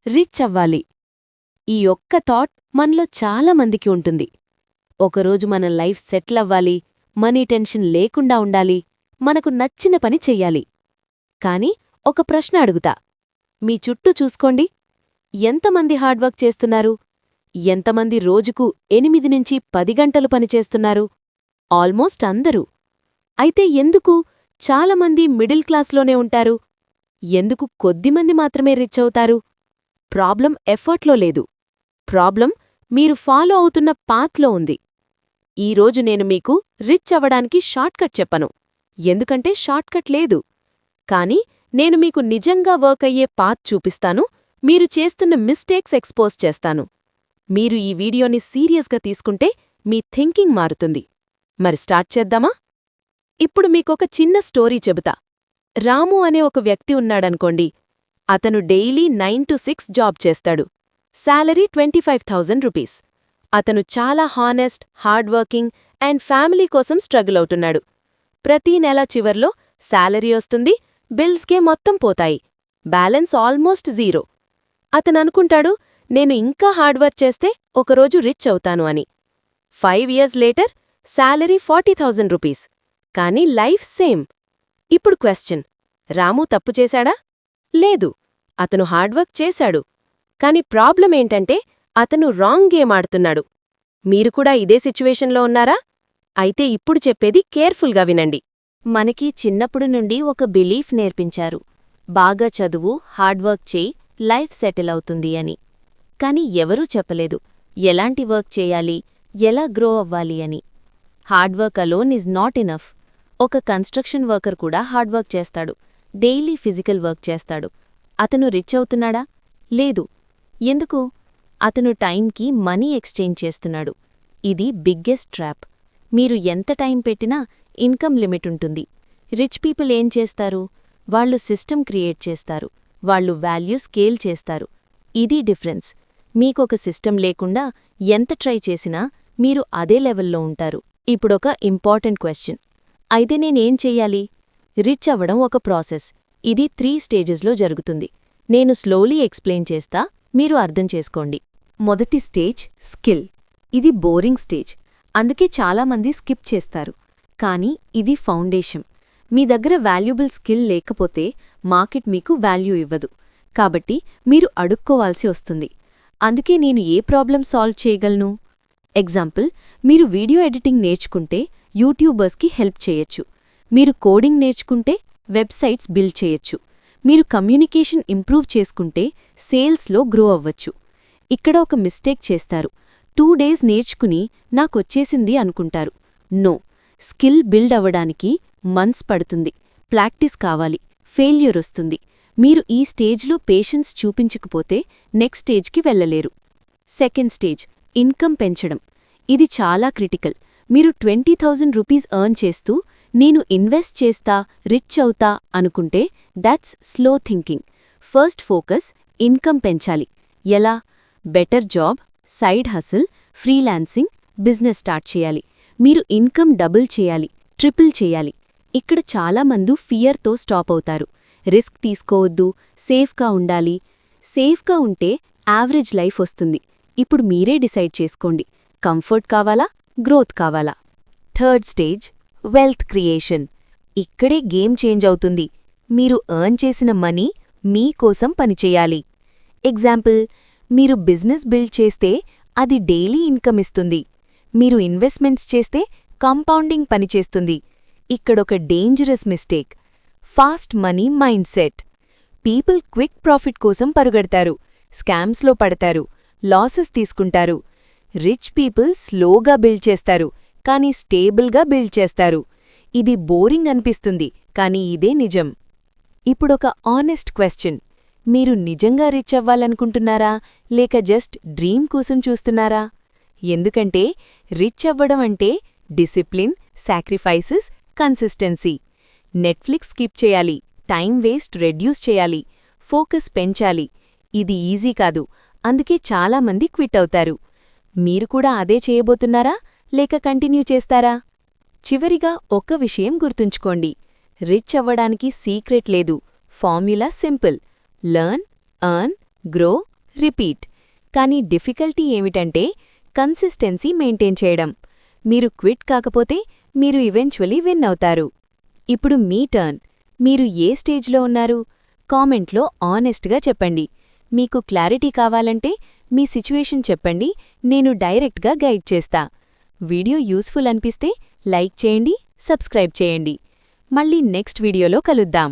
Rich అవ్వాలి. ఈ ఒక్క థాట్ మనలో చాలామందికి ఉంటుంది. ఒకరోజు మన లైఫ్ సెటిల్ అవ్వాలి, మనీ టెన్షన్ లేకుండా ఉండాలి, మనకు నచ్చిన పని చెయ్యాలి. కాని ఒక ప్రశ్న అడుగుతా, మీ చుట్టూ చూసుకోండి. ఎంతమంది హార్డ్వర్క్ చేస్తున్నారు? ఎంతమంది రోజుకు 8 నుంచి 10 గంటలు పనిచేస్తున్నారు? ఆల్మోస్ట్ అందరూ. అయితే ఎందుకు చాలామంది మిడిల్ క్లాస్లోనే ఉంటారు? ఎందుకు కొద్దిమంది మాత్రమే రిచ్ అవుతారు? ప్రాబ్లం ఎఫర్ట్లో లేదు. ప్రాబ్లం మీరు ఫాలో అవుతున్న పాత్లో ఉంది. ఈరోజు నేను మీకు రిచ్ అవ్వడానికి షార్ట్కట్ చెప్పను, ఎందుకంటే షార్ట్కట్ లేదు. కాని నేను మీకు నిజంగా వర్క్ అయ్యే పాత్ చూపిస్తాను, మీరు చేస్తున్న మిస్టేక్స్ ఎక్స్పోజ్ చేస్తాను. మీరు ఈ వీడియోని సీరియస్గా తీసుకుంటే మీ థింకింగ్ మారుతుంది. మరి స్టార్ట్ చేద్దామా? ఇప్పుడు మీకొక చిన్న స్టోరీ చెబుతా. రాము అనే ఒక వ్యక్తి ఉన్నాడనుకోండి. అతను డైలీ 9 to 6 జాబ్ చేస్తాడు. Salary 25,000 rupees. అతను చాలా honest, hard working and family కోసం స్ట్రగుల్ అవుతున్నాడు. ప్రతీ నెల చివర్లో శాలరీ వస్తుంది, బిల్స్కే మొత్తం పోతాయి. Balance almost zero. అతననుకుంటాడు, నేను ఇంకా హార్డ్వర్క్ చేస్తే ఒకరోజు రిచ్ అవుతాను అని. 5 years లేటర్ శాలరీ 40,000 రూపీస్. కానీ లైఫ్ సేమ్. ఇప్పుడు క్వశ్చన్, రాము తప్పు చేశాడా? లేదు, అతను హార్డ్వర్క్ చేశాడు. కాని ప్రాబ్లం ఏంటంటే అతను రాంగ్ గేమ్ ఆడుతున్నాడు. మీరు కూడా ఇదే సిచ్యువేషన్లో ఉన్నారా? అయితే ఇప్పుడు చెప్పేది కేర్ఫుల్గా వినండి. మనకి చిన్నప్పుడు నుండి ఒక బిలీఫ్ నేర్పించారు, బాగా చదువు, హార్డ్వర్క్ చేయి, లైఫ్ సెటిల్ అవుతుంది అని. కాని ఎవరూ చెప్పలేదు ఎలాంటి వర్క్ చేయాలి, ఎలా గ్రో అవ్వాలి అని. Hard work alone is not enough. ఒక కన్స్ట్రక్షన్ వర్కర్ కూడా హార్డ్వర్క్ చేస్తాడు, డైలీ ఫిజికల్ వర్క్ చేస్తాడు. అతను రిచ్ అవుతున్నాడా? లేదు. ఎందుకు? అతను టైంకి మనీ ఎక్స్చేంజ్ చేస్తున్నాడు. ఇది బిగ్గెస్ట్ ట్రాప్. మీరు ఎంత టైం పెట్టినా ఇన్కమ్ లిమిట్ ఉంటుంది. రిచ్ పీపుల్ ఏం చేస్తారు? వాళ్ళు సిస్టమ్ క్రియేట్ చేస్తారు, వాళ్ళు వాల్యూ స్కేల్ చేస్తారు. ఇది డిఫరెన్స్. మీకొక సిస్టమ్ లేకుండా ఎంత ట్రై చేసినా మీరు అదే లెవెల్లో ఉంటారు. ఇప్పుడొక ఇంపార్టెంట్ క్వశ్చన్, అయితే నేనేం చెయ్యాలి? రిచ్ అవ్వడం ఒక ప్రాసెస్. ఇది 3 స్టేజెస్లో జరుగుతుంది. నేను స్లోలీ ఎక్స్ప్లెయిన్ చేస్తా, మీరు అర్థం చేసుకోండి. మొదటి స్టేజ్ స్కిల్. ఇది బోరింగ్ స్టేజ్, అందుకే చాలామంది స్కిప్ చేస్తారు. కానీ ఇది ఫౌండేషన్. మీ దగ్గర వాల్యుబుల్ స్కిల్ లేకపోతే మార్కెట్ మీకు వాల్యూ ఇవ్వదు. కాబట్టి మీరు అడుక్కోవాల్సి వస్తుంది. అందుకే నేను ఏ ప్రాబ్లం సాల్వ్ చేయగలను? ఎగ్జాంపుల్, మీరు వీడియో ఎడిటింగ్ నేర్చుకుంటే యూట్యూబర్స్కి హెల్ప్ చేయొచ్చు. మీరు కోడింగ్ నేర్చుకుంటే వెబ్సైట్స్ బిల్డ్ చేయొచ్చు. మీరు కమ్యూనికేషన్ ఇంప్రూవ్ చేసుకుంటే సేల్స్లో గ్రో అవ్వచ్చు. ఇక్కడ ఒక మిస్టేక్ చేస్తారు. 2 days నేర్చుకుని నాకొచ్చేసింది అనుకుంటారు. నో, స్కిల్ బిల్డ్ అవ్వడానికి మంత్స్ పడుతుంది, ప్రాక్టీస్ కావాలి, ఫెయిల్యూర్ వస్తుంది. మీరు ఈ స్టేజ్లో పేషెన్స్ చూపించకపోతే నెక్స్ట్ స్టేజ్కి వెళ్ళలేరు. సెకండ్ స్టేజ్ ఇన్కమ్ పెంచడం. ఇది చాలా క్రిటికల్. మీరు 20,000 రూపీస్ ఎర్న్ చేస్తూ నేను ఇన్వెస్ట్ చేస్తా, రిచ్ అవుతా అనుకుంటే that's slow thinking. First focus income పెంచాలి. ఎలా? Better job, side hustle, freelancing, business start చేయాలి. మీరు ఇన్కమ్ డబుల్ చేయాలి, ట్రిపుల్ చేయాలి. ఇక్కడ చాలామంది ఫియర్తో స్టాప్ అవుతారు. రిస్క్ తీసుకోవద్దు, సేఫ్గా ఉండాలి. సేఫ్గా ఉంటే యావరేజ్ లైఫ్ వస్తుంది. ఇప్పుడు మీరే డిసైడ్ చేసుకోండి, కంఫర్ట్ కావాలా, గ్రోత్ కావాలా? Third stage wealth creation. ఇక్కడే గేమ్ చేంజ్ అవుతుంది. మీరు ఎర్న్ చేసిన మనీ మీకోసం పనిచేయాలి. ఎగ్జాంపుల్, మీరు బిజినెస్ బిల్డ్ చేస్తే అది డైలీ ఇన్కమ్ ఇస్తుంది. మీరు ఇన్వెస్ట్మెంట్స్ చేస్తే కాంపౌండింగ్ పనిచేస్తుంది. ఇక్కడొక dangerous mistake, fast money mind set. People quick profit కోసం పరుగెడతారు, స్కామ్స్లో పడతారు, లాసెస్ తీసుకుంటారు. రిచ్ పీపుల్ స్లోగా బిల్డ్ చేస్తారు, కానీ స్టేబుల్గా బిల్డ్ చేస్తారు. ఇది బోరింగ్ అనిపిస్తుంది, కానీ ఇదే నిజం. ఇప్పుడొక ఆనెస్ట్ క్వశ్చన్, మీరు నిజంగా రిచ్ అవ్వాలనుకుంటున్నారా, లేక జస్ట్ డ్రీమ్ కోసం చూస్తున్నారా? ఎందుకంటే రిచ్ అవ్వడం అంటే discipline, sacrifices, consistency. Netflix skip చేయాలి, టైం వేస్ట్ రెడ్యూస్ చేయాలి, ఫోకస్ పెంచాలి. ఇది ఈజీ కాదు, అందుకే చాలామంది క్విట్ అవుతారు. మీరు కూడా అదే చేయబోతున్నారా, లేక కంటిన్యూ చేస్తారా? చివరిగా ఒక్క విషయం గుర్తుంచుకోండి, రిచ్ అవ్వడానికి సీక్రెట్ లేదు. Formula simple: learn, earn, grow, repeat. కానీ డిఫికల్టీ ఏమిటంటే కన్సిస్టెన్సీ మెయింటైన్ చేయడం. మీరు క్విట్ కాకపోతే మీరు ఈవెంచువలీ విన్ అవుతారు. ఇప్పుడు మీ టర్న్. మీరు ఏ స్టేజ్లో ఉన్నారు? కామెంట్లో ఆనెస్ట్గా చెప్పండి. మీకు క్లారిటీ కావాలంటే మీ సిచ్యువేషన్ చెప్పండి, నేను డైరెక్ట్గా గైడ్ చేస్తా. వీడియో యూస్ఫుల్ అనిపిస్తే లైక్ చేయండి, సబ్స్క్రైబ్ చేయండి. మళ్ళీ నెక్స్ట్ వీడియోలో కలుద్దాం.